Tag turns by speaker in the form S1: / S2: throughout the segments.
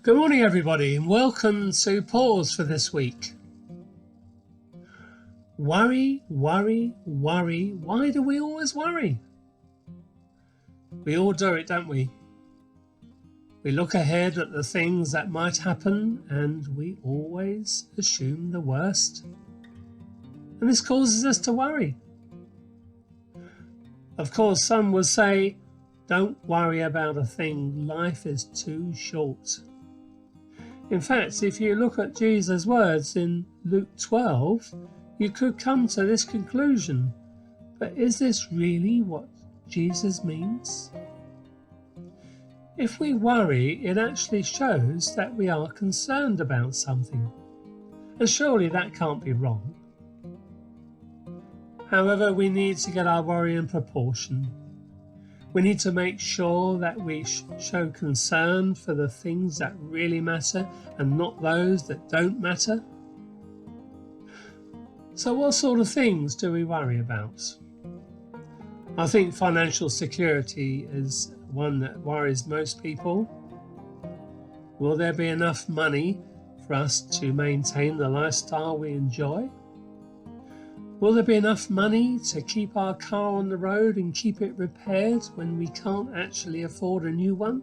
S1: Good morning, everybody, and welcome to Pause for this week. Worry, worry, worry. Why do we always worry? We all do it, don't we? We look ahead at the things that might happen and we always assume the worst. And this causes us to worry. Of course, some will say, don't worry about a thing, life is too short. In fact, if you look at Jesus' words in Luke 12, you could come to this conclusion. But is this really what Jesus means? If we worry, it actually shows that we are concerned about something. And surely that can't be wrong. However, we need to get our worry in proportion. We need to make sure that we show concern for the things that really matter and not those that don't matter. So what sort of things do we worry about? I think financial security is one that worries most people. Will there be enough money for us to maintain the lifestyle we enjoy? Will there be enough money to keep our car on the road and keep it repaired when we can't actually afford a new one?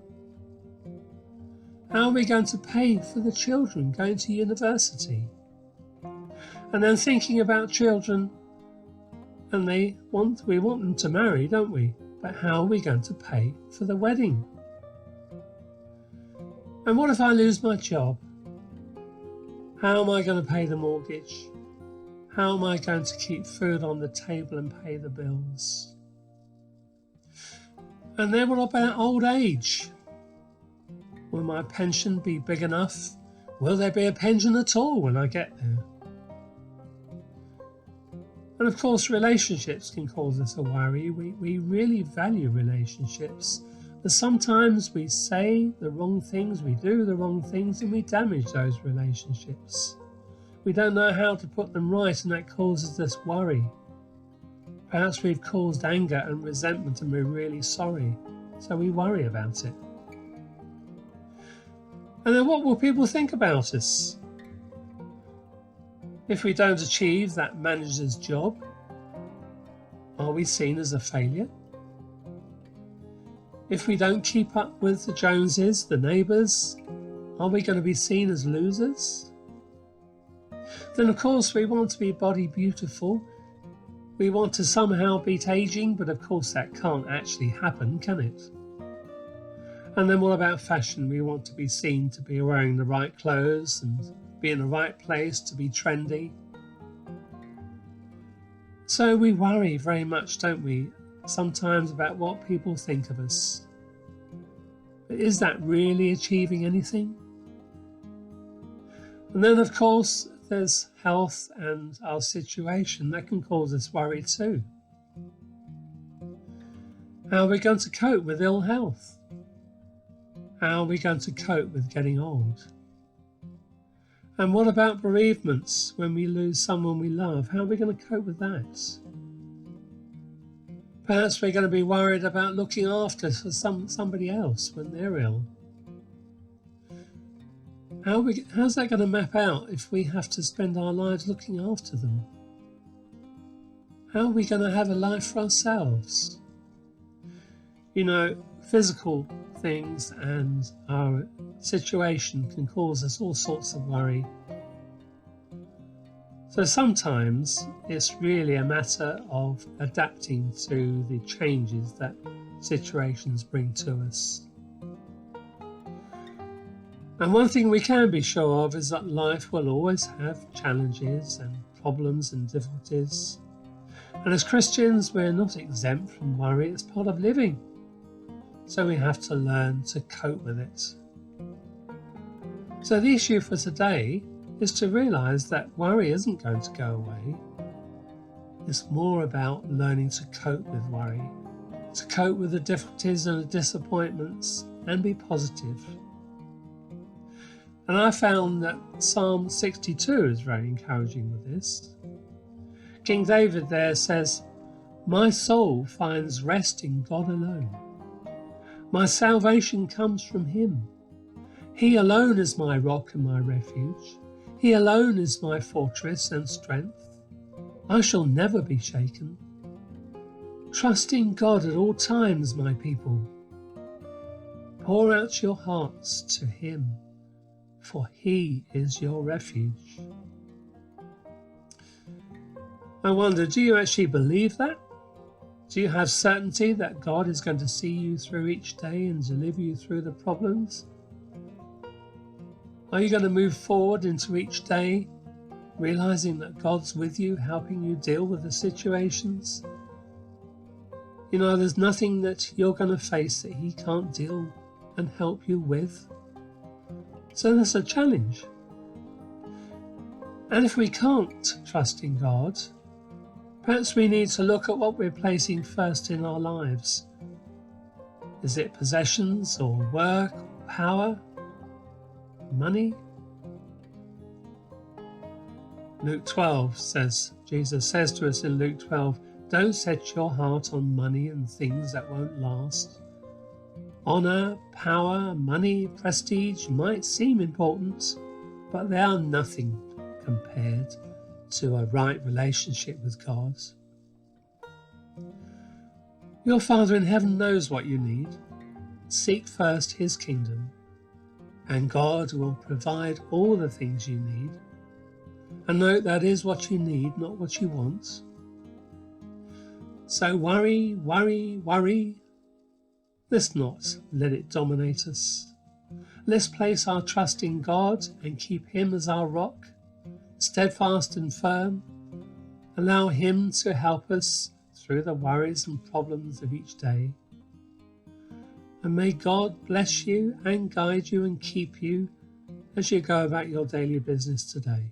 S1: How are we going to pay for the children going to university? And then thinking about children, and we want them to marry, don't we? But how are we going to pay for the wedding? And what if I lose my job? How am I going to pay the mortgage? How am I going to keep food on the table and pay the bills? And then what about old age? Will my pension be big enough? Will there be a pension at all when I get there? And of course, relationships can cause us a worry. We really value relationships. But sometimes we say the wrong things, we do the wrong things, and we damage those relationships. We don't know how to put them right, and that causes us worry. Perhaps we've caused anger and resentment and we're really sorry, so we worry about it. And then what will people think about us? If we don't achieve that manager's job, are we seen as a failure? If we don't keep up with the Joneses, the neighbours, are we going to be seen as losers? Then of course we want to be body beautiful. We want to somehow beat aging, but of course that can't actually happen, can it? And then what about fashion? We want to be seen to be wearing the right clothes and be in the right place to be trendy. So we worry very much, don't we? Sometimes about what people think of us. But is that really achieving anything? And then of course there's health and our situation that can cause us worry too. How are we going to cope with ill health? How are we going to cope with getting old? And what about bereavements when we lose someone we love? How are we going to cope with that? Perhaps we're going to be worried about looking after somebody else when they're ill. How's that going to map out if we have to spend our lives looking after them? How are we going to have a life for ourselves? You know, physical things and our situation can cause us all sorts of worry. So sometimes it's really a matter of adapting to the changes that situations bring to us. And one thing we can be sure of is that life will always have challenges and problems and difficulties. And as Christians, we're not exempt from worry. It's part of living. So we have to learn to cope with it. So the issue for today is to realise that worry isn't going to go away. It's more about learning to cope with worry, to cope with the difficulties and the disappointments and be positive. And I found that Psalm 62 is very encouraging with this. King David there says, "My soul finds rest in God alone. My salvation comes from him. He alone is my rock and my refuge. He alone is my fortress and strength. I shall never be shaken. Trust in God at all times, my people. Pour out your hearts to Him, for He is your refuge. I wonder, do you actually believe that? Do you have certainty that God is going to see you through each day and deliver you through the problems? Are you going to move forward into each day, realizing that God's with you, helping you deal with the situations? You know, there's nothing that you're going to face that He can't deal and help you with. So that's a challenge. And if we can't trust in God, perhaps we need to look at what we're placing first in our lives. Is it possessions or work or power? Money? Luke 12 says, Jesus says to us in Luke 12, don't set your heart on money and things that won't last. Honour, power, money, prestige might seem important, but they are nothing compared to a right relationship with God. Your Father in heaven knows what you need. Seek first His kingdom, and God will provide all the things you need. And note that is what you need, not what you want. So worry. Let's not let it dominate us. Let's place our trust in God and keep Him as our rock, steadfast and firm. Allow Him to help us through the worries and problems of each day. And may God bless you and guide you and keep you as you go about your daily business today.